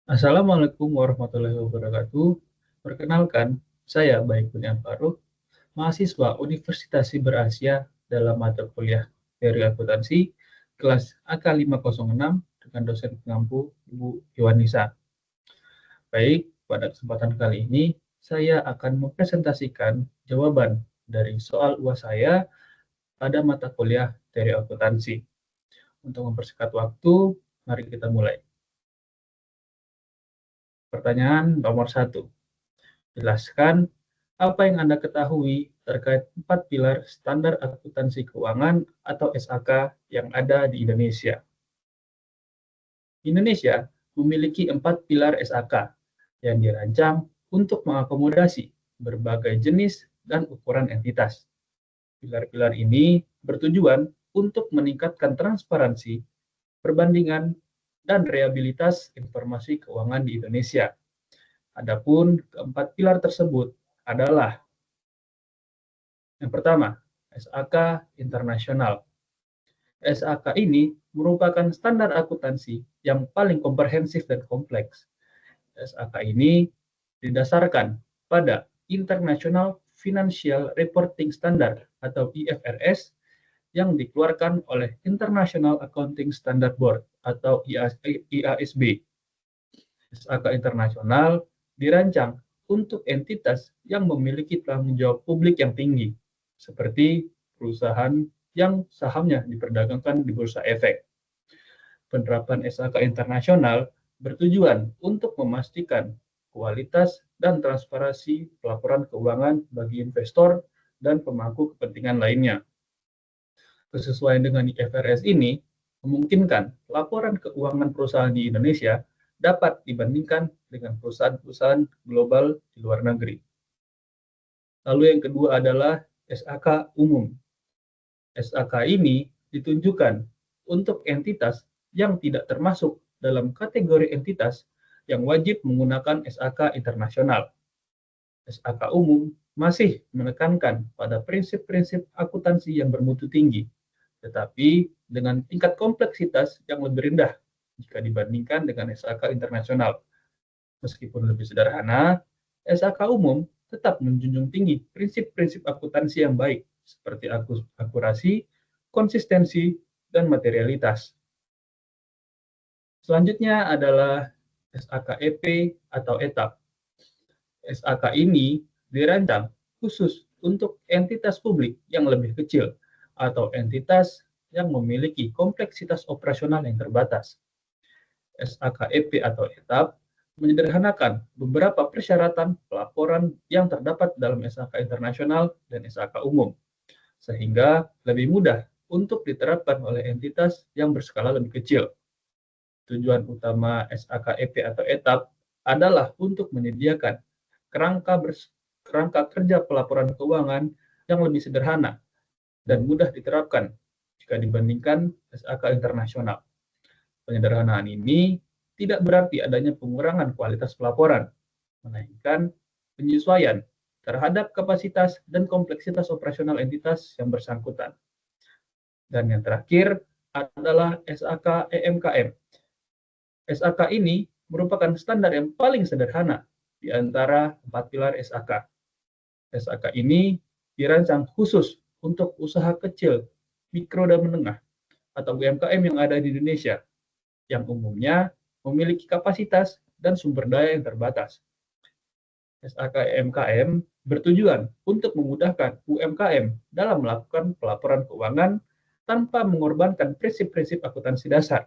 Assalamualaikum warahmatullahi wabarakatuh. Perkenalkan, saya Baikulian Farouk, mahasiswa Universitas Siber Asia dalam mata kuliah Teori Akuntansi kelas AK506 dengan dosen pengampu Ibu Iwanisa. Baik, pada kesempatan kali ini saya akan mempresentasikan jawaban dari soal UAS saya pada mata kuliah Teori Akuntansi. Untuk mempersingkat waktu, mari kita mulai. Pertanyaan nomor 1. Jelaskan apa yang Anda ketahui terkait 4 pilar standar akuntansi keuangan atau SAK yang ada di Indonesia. Indonesia memiliki 4 pilar SAK yang dirancang untuk mengakomodasi berbagai jenis dan ukuran entitas. Pilar-pilar ini bertujuan untuk meningkatkan transparansi, perbandingan, dan reliabilitas informasi keuangan di Indonesia. Adapun keempat pilar tersebut adalah yang pertama, SAK internasional. SAK ini merupakan standar akuntansi yang paling komprehensif dan kompleks. SAK ini didasarkan pada International Financial Reporting Standard atau IFRS yang dikeluarkan oleh International Accounting Standard Board atau IASB. SAK internasional dirancang untuk entitas yang memiliki tanggung jawab publik yang tinggi, seperti perusahaan yang sahamnya diperdagangkan di Bursa Efek. Penerapan SAK internasional bertujuan untuk memastikan kualitas dan transparansi pelaporan keuangan bagi investor dan pemangku kepentingan lainnya. Kesesuaian dengan IFRS ini memungkinkan laporan keuangan perusahaan di Indonesia dapat dibandingkan dengan perusahaan-perusahaan global di luar negeri. Lalu yang kedua adalah SAK umum. SAK ini ditunjukkan untuk entitas yang tidak termasuk dalam kategori entitas yang wajib menggunakan SAK internasional. SAK umum masih menekankan pada prinsip-prinsip akuntansi yang bermutu tinggi, tetapi dengan tingkat kompleksitas yang lebih rendah jika dibandingkan dengan SAK internasional. Meskipun lebih sederhana, SAK umum tetap menjunjung tinggi prinsip-prinsip akuntansi yang baik, seperti akurasi, konsistensi, dan materialitas. Selanjutnya adalah SAK EP atau etap. SAK ini dirancang khusus untuk entitas publik yang lebih kecil atau entitas yang memiliki kompleksitas operasional yang terbatas. SAK EP atau etap menyederhanakan beberapa persyaratan pelaporan yang terdapat dalam SAK internasional dan SAK umum, sehingga lebih mudah untuk diterapkan oleh entitas yang berskala lebih kecil. Tujuan utama SAK EP atau etap adalah untuk menyediakan kerangka kerja pelaporan keuangan yang lebih sederhana dan mudah diterapkan jika dibandingkan SAK internasional. Penyederhanaan ini tidak berarti adanya pengurangan kualitas pelaporan, melainkan penyesuaian terhadap kapasitas dan kompleksitas operasional entitas yang bersangkutan. Dan yang terakhir adalah SAK EMKM. SAK ini merupakan standar yang paling sederhana di antara 4 pilar SAK. SAK ini dirancang khusus untuk usaha kecil, mikro dan menengah, atau UMKM yang ada di Indonesia, yang umumnya memiliki kapasitas dan sumber daya yang terbatas. SAK UMKM bertujuan untuk memudahkan UMKM dalam melakukan pelaporan keuangan tanpa mengorbankan prinsip-prinsip akuntansi dasar.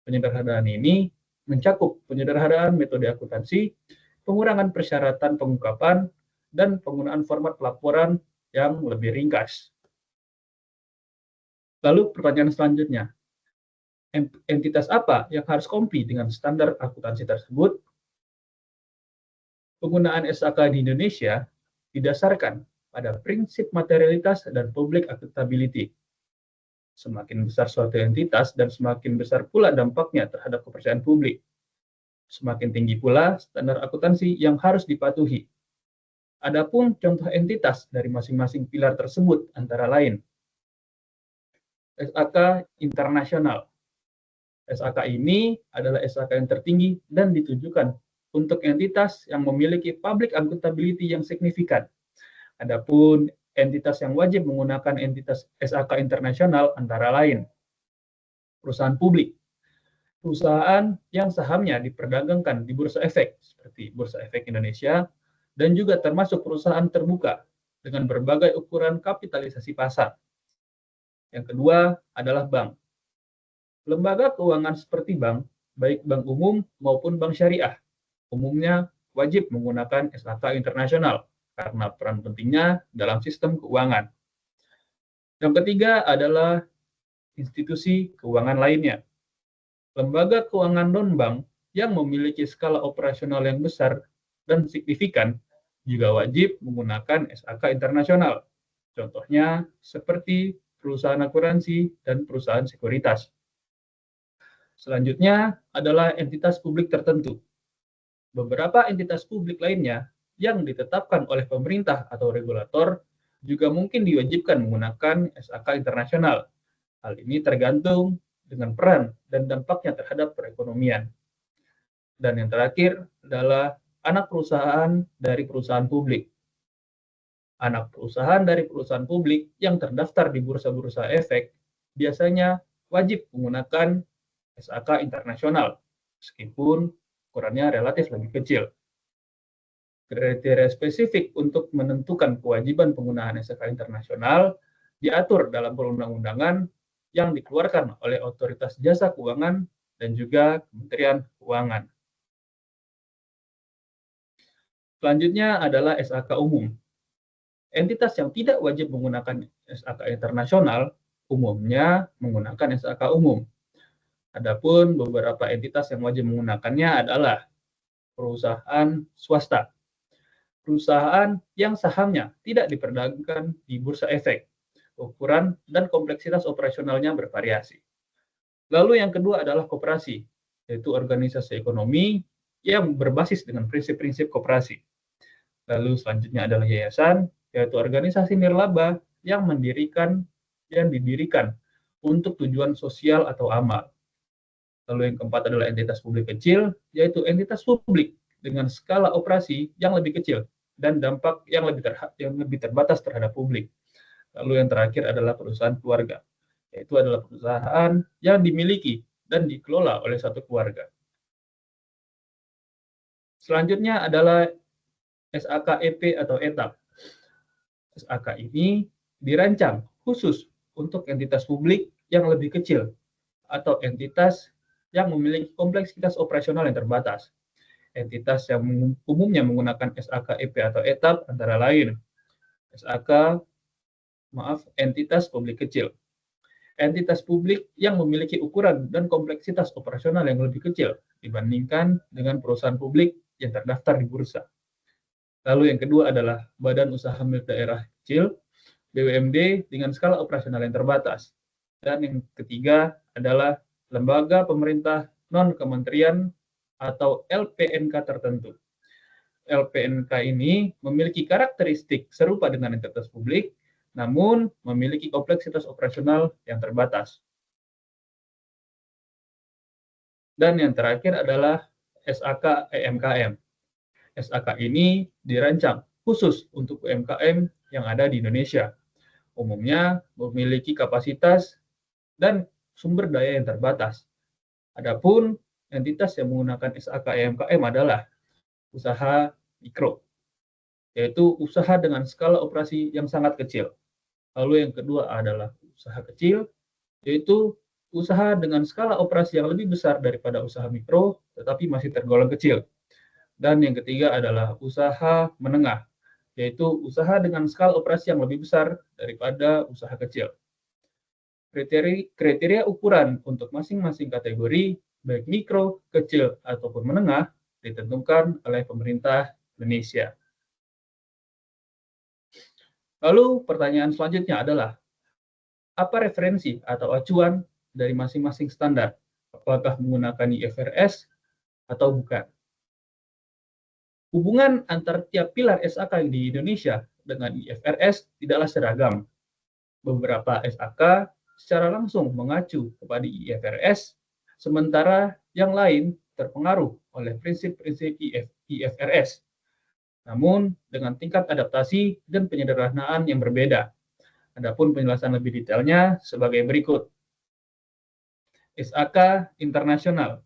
Penyederhanaan ini mencakup penyederhanaan metode akuntansi, pengurangan persyaratan pengungkapan, dan penggunaan format pelaporan yang lebih ringkas. Lalu pertanyaan selanjutnya, entitas apa yang harus comply dengan standar akuntansi tersebut? Penggunaan SAK di Indonesia didasarkan pada prinsip materialitas dan public accountability. Semakin besar suatu entitas dan semakin besar pula dampaknya terhadap kepercayaan publik. Semakin tinggi pula standar akuntansi yang harus dipatuhi. Adapun contoh entitas dari masing-masing pilar tersebut antara lain SAK internasional. SAK ini adalah SAK yang tertinggi dan ditujukan untuk entitas yang memiliki public accountability yang signifikan. Adapun entitas yang wajib menggunakan entitas SAK internasional antara lain perusahaan publik, perusahaan yang sahamnya diperdagangkan di Bursa Efek seperti Bursa Efek Indonesia, dan juga termasuk perusahaan terbuka dengan berbagai ukuran kapitalisasi pasar. Yang kedua adalah bank. Lembaga keuangan seperti bank, baik bank umum maupun bank syariah, umumnya wajib menggunakan SAK internasional karena peran pentingnya dalam sistem keuangan. Yang ketiga adalah institusi keuangan lainnya. Lembaga keuangan non-bank yang memiliki skala operasional yang besar dan signifikan juga wajib menggunakan SAK internasional. Contohnya seperti perusahaan asuransi dan perusahaan sekuritas. Selanjutnya adalah entitas publik tertentu. Beberapa entitas publik lainnya yang ditetapkan oleh pemerintah atau regulator juga mungkin diwajibkan menggunakan SAK internasional. Hal ini tergantung dengan peran dan dampaknya terhadap perekonomian. Dan yang terakhir adalah anak perusahaan dari perusahaan publik. Anak perusahaan dari perusahaan publik yang terdaftar di bursa-bursa efek biasanya wajib menggunakan SAK internasional, meskipun ukurannya relatif lebih kecil. Kriteria spesifik untuk menentukan kewajiban penggunaan SAK internasional diatur dalam perundang-undangan yang dikeluarkan oleh Otoritas Jasa Keuangan dan juga Kementerian Keuangan. Selanjutnya adalah SAK umum. Entitas yang tidak wajib menggunakan SAK internasional umumnya menggunakan SAK umum. Adapun beberapa entitas yang wajib menggunakannya adalah perusahaan swasta, perusahaan yang sahamnya tidak diperdagangkan di bursa efek, ukuran dan kompleksitas operasionalnya bervariasi. Lalu yang kedua adalah koperasi, yaitu organisasi ekonomi yang berbasis dengan prinsip-prinsip koperasi. Lalu selanjutnya adalah yayasan, yaitu organisasi nirlaba yang didirikan untuk tujuan sosial atau amal. Lalu yang keempat adalah entitas publik kecil, yaitu entitas publik dengan skala operasi yang lebih kecil dan dampak yang lebih terbatas terhadap publik. Lalu yang terakhir adalah perusahaan keluarga, yaitu adalah perusahaan yang dimiliki dan dikelola oleh satu keluarga. Selanjutnya adalah SAK EP atau ETAP. SAK ini dirancang khusus untuk entitas publik yang lebih kecil atau entitas yang memiliki kompleksitas operasional yang terbatas. Entitas yang umumnya menggunakan SAK EP atau ETAP antara lain entitas publik kecil. Entitas publik yang memiliki ukuran dan kompleksitas operasional yang lebih kecil dibandingkan dengan perusahaan publik yang terdaftar di bursa. Lalu yang kedua adalah badan usaha milik daerah kecil, BUMD dengan skala operasional yang terbatas. Dan yang ketiga adalah lembaga pemerintah non-kementerian atau LPNK tertentu. LPNK ini memiliki karakteristik serupa dengan entitas publik, namun memiliki kompleksitas operasional yang terbatas. Dan yang terakhir adalah SAK EMKM. SAK ini dirancang khusus untuk UMKM yang ada di Indonesia. Umumnya memiliki kapasitas dan sumber daya yang terbatas. Adapun entitas yang menggunakan SAK EMKM adalah usaha mikro, yaitu usaha dengan skala operasi yang sangat kecil. Lalu yang kedua adalah usaha kecil, yaitu usaha dengan skala operasi yang lebih besar daripada usaha mikro, tetapi masih tergolong kecil. Dan yang ketiga adalah usaha menengah, yaitu usaha dengan skala operasi yang lebih besar daripada usaha kecil. Kriteria ukuran untuk masing-masing kategori, baik mikro, kecil, ataupun menengah, ditentukan oleh pemerintah Indonesia. Lalu pertanyaan selanjutnya adalah, apa referensi atau acuan dari masing-masing standar? Apakah menggunakan IFRS atau bukan? Hubungan antar tiap pilar SAK di Indonesia dengan IFRS tidaklah seragam. Beberapa SAK secara langsung mengacu kepada IFRS, sementara yang lain terpengaruh oleh prinsip-prinsip IFRS, namun dengan tingkat adaptasi dan penyederhanaan yang berbeda. Adapun penjelasan lebih detailnya sebagai berikut. SAK internasional.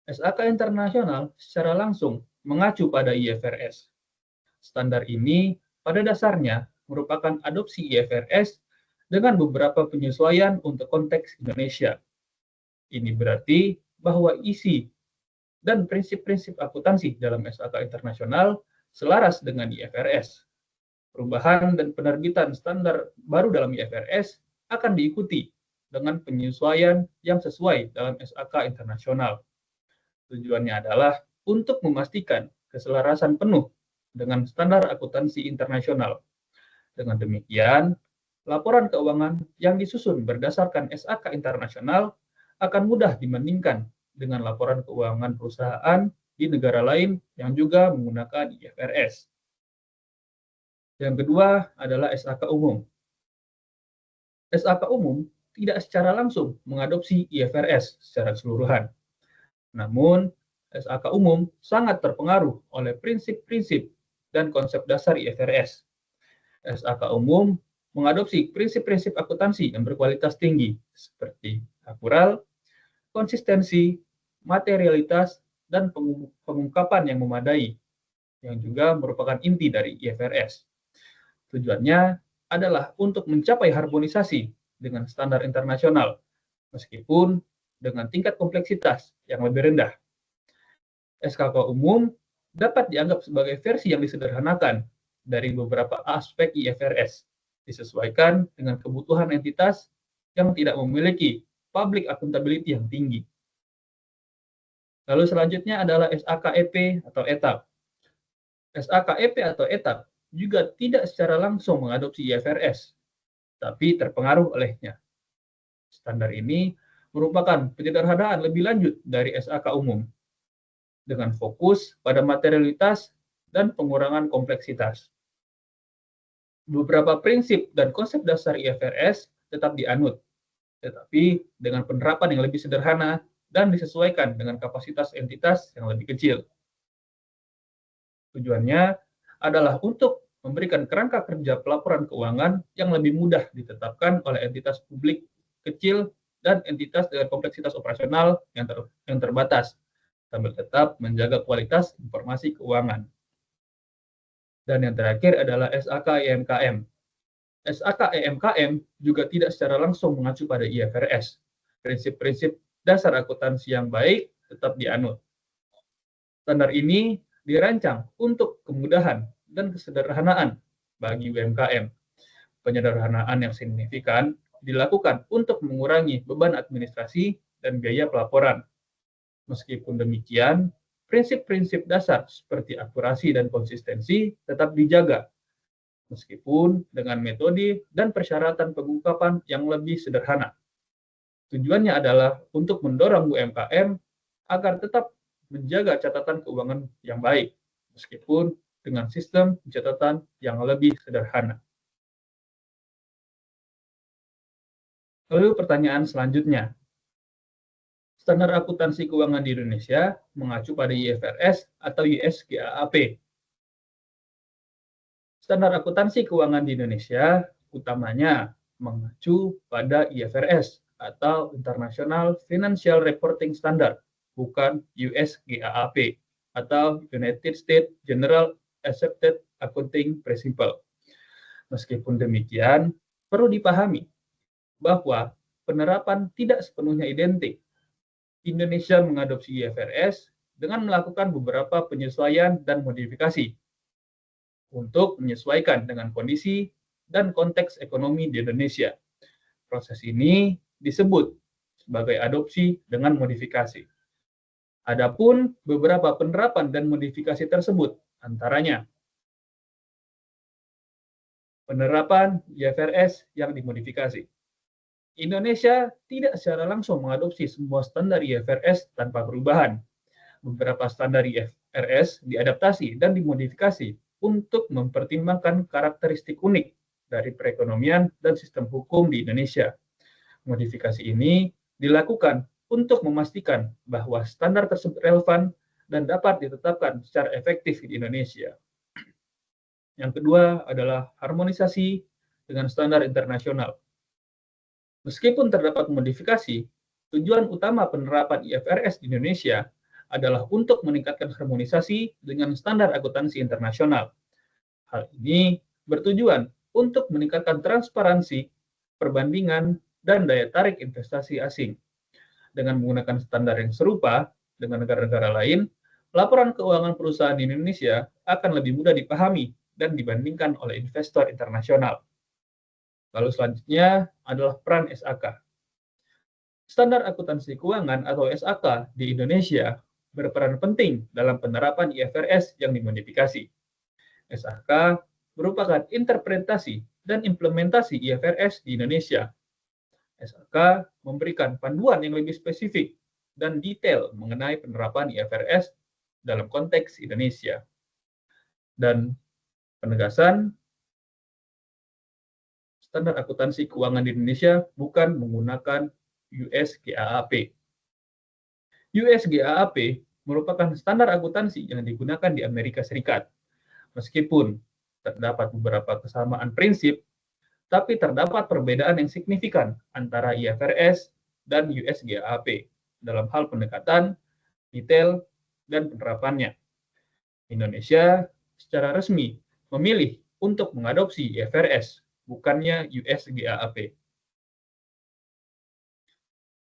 SAK internasional secara langsung mengacu pada IFRS. Standar ini pada dasarnya merupakan adopsi IFRS dengan beberapa penyesuaian untuk konteks Indonesia. Ini berarti bahwa isi dan prinsip-prinsip akuntansi dalam SAK internasional selaras dengan IFRS. Perubahan dan penerbitan standar baru dalam IFRS akan diikuti dengan penyesuaian yang sesuai dalam SAK internasional. Tujuannya adalah untuk memastikan keselarasan penuh dengan standar akuntansi internasional. Dengan demikian, laporan keuangan yang disusun berdasarkan SAK internasional akan mudah dibandingkan dengan laporan keuangan perusahaan di negara lain yang juga menggunakan IFRS. Yang kedua adalah SAK umum. SAK umum tidak secara langsung mengadopsi IFRS secara keseluruhan. Namun, SAK umum sangat terpengaruh oleh prinsip-prinsip dan konsep dasar IFRS. SAK umum mengadopsi prinsip-prinsip akuntansi yang berkualitas tinggi seperti akural, konsistensi, materialitas, dan pengungkapan yang memadai, yang juga merupakan inti dari IFRS. Tujuannya adalah untuk mencapai harmonisasi dengan standar internasional, meskipun dengan tingkat kompleksitas yang lebih rendah. SKK umum dapat dianggap sebagai versi yang disederhanakan dari beberapa aspek IFRS, disesuaikan dengan kebutuhan entitas yang tidak memiliki public accountability yang tinggi. Lalu selanjutnya adalah SAKEP atau ETAP. SAKEP atau ETAP juga tidak secara langsung mengadopsi IFRS, tapi terpengaruh olehnya. Standar ini merupakan penyederhanaan lebih lanjut dari SAK umum, dengan fokus pada materialitas dan pengurangan kompleksitas. Beberapa prinsip dan konsep dasar IFRS tetap dianut, tetapi dengan penerapan yang lebih sederhana dan disesuaikan dengan kapasitas entitas yang lebih kecil. Tujuannya adalah untuk memberikan kerangka kerja pelaporan keuangan yang lebih mudah ditetapkan oleh entitas publik kecil dan entitas dengan kompleksitas operasional yang terbatas, sambil tetap menjaga kualitas informasi keuangan. Dan yang terakhir adalah SAK EMKM. SAK EMKM juga tidak secara langsung mengacu pada IFRS. Prinsip-prinsip dasar akuntansi yang baik tetap dianut. Standar ini dirancang untuk kemudahan dan kesederhanaan bagi UMKM. Penyederhanaan yang signifikan dilakukan untuk mengurangi beban administrasi dan biaya pelaporan. Meskipun demikian, prinsip-prinsip dasar seperti akurasi dan konsistensi tetap dijaga, meskipun dengan metode dan persyaratan pengungkapan yang lebih sederhana. Tujuannya adalah untuk mendorong UMKM agar tetap menjaga catatan keuangan yang baik, meskipun dengan sistem pencatatan yang lebih sederhana. Lalu pertanyaan selanjutnya, standar akuntansi keuangan di Indonesia mengacu pada IFRS atau US GAAP. Standar akuntansi keuangan di Indonesia utamanya mengacu pada IFRS atau International Financial Reporting Standard, bukan US GAAP atau United States General Accepted Accounting Principle. Meskipun demikian, perlu dipahami bahwa penerapan tidak sepenuhnya identik. Indonesia mengadopsi IFRS dengan melakukan beberapa penyesuaian dan modifikasi untuk menyesuaikan dengan kondisi dan konteks ekonomi di Indonesia. Proses ini disebut sebagai adopsi dengan modifikasi. Adapun beberapa penerapan dan modifikasi tersebut antaranya penerapan IFRS yang dimodifikasi. Indonesia tidak secara langsung mengadopsi semua standar IFRS tanpa perubahan. Beberapa standar IFRS diadaptasi dan dimodifikasi untuk mempertimbangkan karakteristik unik dari perekonomian dan sistem hukum di Indonesia. Modifikasi ini dilakukan untuk memastikan bahwa standar tersebut relevan dan dapat ditetapkan secara efektif di Indonesia. Yang kedua adalah harmonisasi dengan standar internasional. Meskipun terdapat modifikasi, tujuan utama penerapan IFRS di Indonesia adalah untuk meningkatkan harmonisasi dengan standar akuntansi internasional. Hal ini bertujuan untuk meningkatkan transparansi, perbandingan, dan daya tarik investasi asing. Dengan menggunakan standar yang serupa dengan negara-negara lain, laporan keuangan perusahaan di Indonesia akan lebih mudah dipahami dan dibandingkan oleh investor internasional. Lalu selanjutnya adalah peran SAK. Standar akuntansi keuangan atau SAK di Indonesia berperan penting dalam penerapan IFRS yang dimodifikasi. SAK merupakan interpretasi dan implementasi IFRS di Indonesia. SAK memberikan panduan yang lebih spesifik dan detail mengenai penerapan IFRS dalam konteks Indonesia. Dan penegasan, standar akuntansi keuangan di Indonesia bukan menggunakan US GAAP. US GAAP merupakan standar akuntansi yang digunakan di Amerika Serikat. Meskipun terdapat beberapa kesamaan prinsip, tapi terdapat perbedaan yang signifikan antara IFRS dan US GAAP dalam hal pendekatan, detail, dan penerapannya. Indonesia secara resmi memilih untuk mengadopsi IFRS, bukannya US GAAP.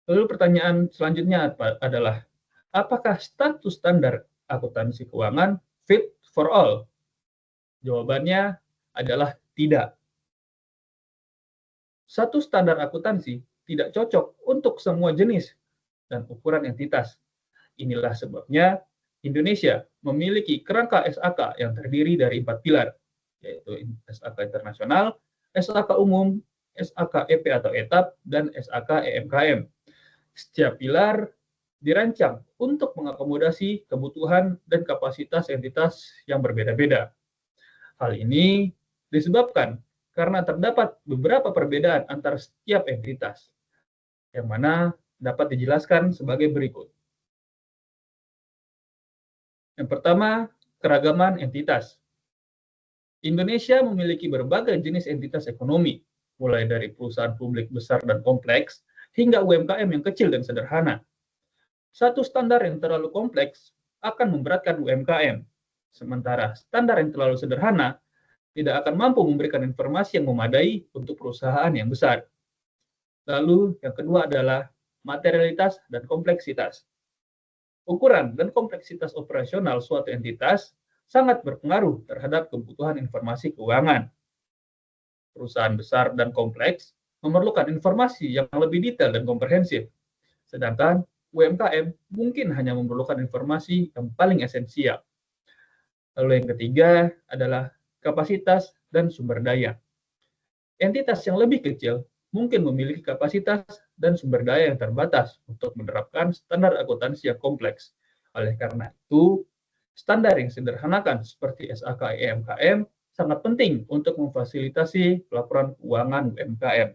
Lalu pertanyaan selanjutnya adalah, apakah status standar akuntansi keuangan fit for all? Jawabannya adalah tidak. Satu standar akuntansi tidak cocok untuk semua jenis dan ukuran entitas. Inilah sebabnya Indonesia memiliki kerangka SAK yang terdiri dari 4 pilar, yaitu SAK internasional, SAK umum, SAK EP atau etap, dan SAK EMKM. Setiap pilar dirancang untuk mengakomodasi kebutuhan dan kapasitas entitas yang berbeda-beda. Hal ini disebabkan karena terdapat beberapa perbedaan antara setiap entitas, yang mana dapat dijelaskan sebagai berikut. Yang pertama, keragaman entitas. Indonesia memiliki berbagai jenis entitas ekonomi, mulai dari perusahaan publik besar dan kompleks, hingga UMKM yang kecil dan sederhana. Satu standar yang terlalu kompleks akan memberatkan UMKM, sementara standar yang terlalu sederhana tidak akan mampu memberikan informasi yang memadai untuk perusahaan yang besar. Lalu yang kedua adalah materialitas dan kompleksitas. Ukuran dan kompleksitas operasional suatu entitas sangat berpengaruh terhadap kebutuhan informasi keuangan. Perusahaan besar dan kompleks memerlukan informasi yang lebih detail dan komprehensif, sedangkan UMKM mungkin hanya memerlukan informasi yang paling esensial. Lalu yang ketiga adalah kapasitas dan sumber daya. Entitas yang lebih kecil mungkin memiliki kapasitas dan sumber daya yang terbatas untuk menerapkan standar akuntansi yang kompleks. Oleh karena itu, standar yang sederhanakan seperti SAK EMKM sangat penting untuk memfasilitasi pelaporan keuangan UMKM.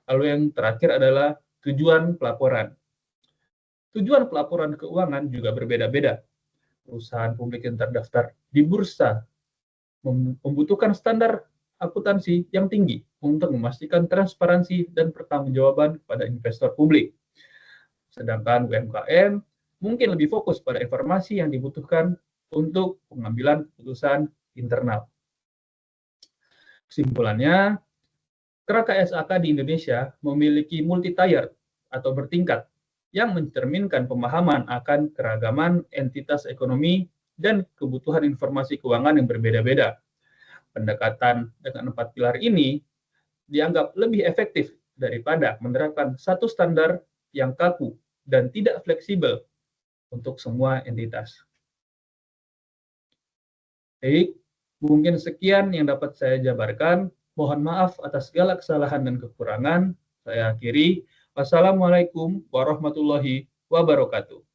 Lalu yang terakhir adalah tujuan pelaporan. Tujuan pelaporan keuangan juga berbeda-beda. Perusahaan publik yang terdaftar di bursa membutuhkan standar akuntansi yang tinggi untuk memastikan transparansi dan pertanggungjawaban pada investor publik. Sedangkan UMKM mungkin lebih fokus pada informasi yang dibutuhkan untuk pengambilan keputusan internal. Kesimpulannya, kerangka SAK di Indonesia memiliki multi-tier atau bertingkat yang mencerminkan pemahaman akan keragaman entitas ekonomi dan kebutuhan informasi keuangan yang berbeda-beda. Pendekatan dengan 4 pilar ini dianggap lebih efektif daripada menerapkan satu standar yang kaku dan tidak fleksibel untuk semua entitas. Baik, mungkin sekian yang dapat saya jabarkan. Mohon maaf atas segala kesalahan dan kekurangan. Saya akhiri. Wassalamualaikum warahmatullahi wabarakatuh.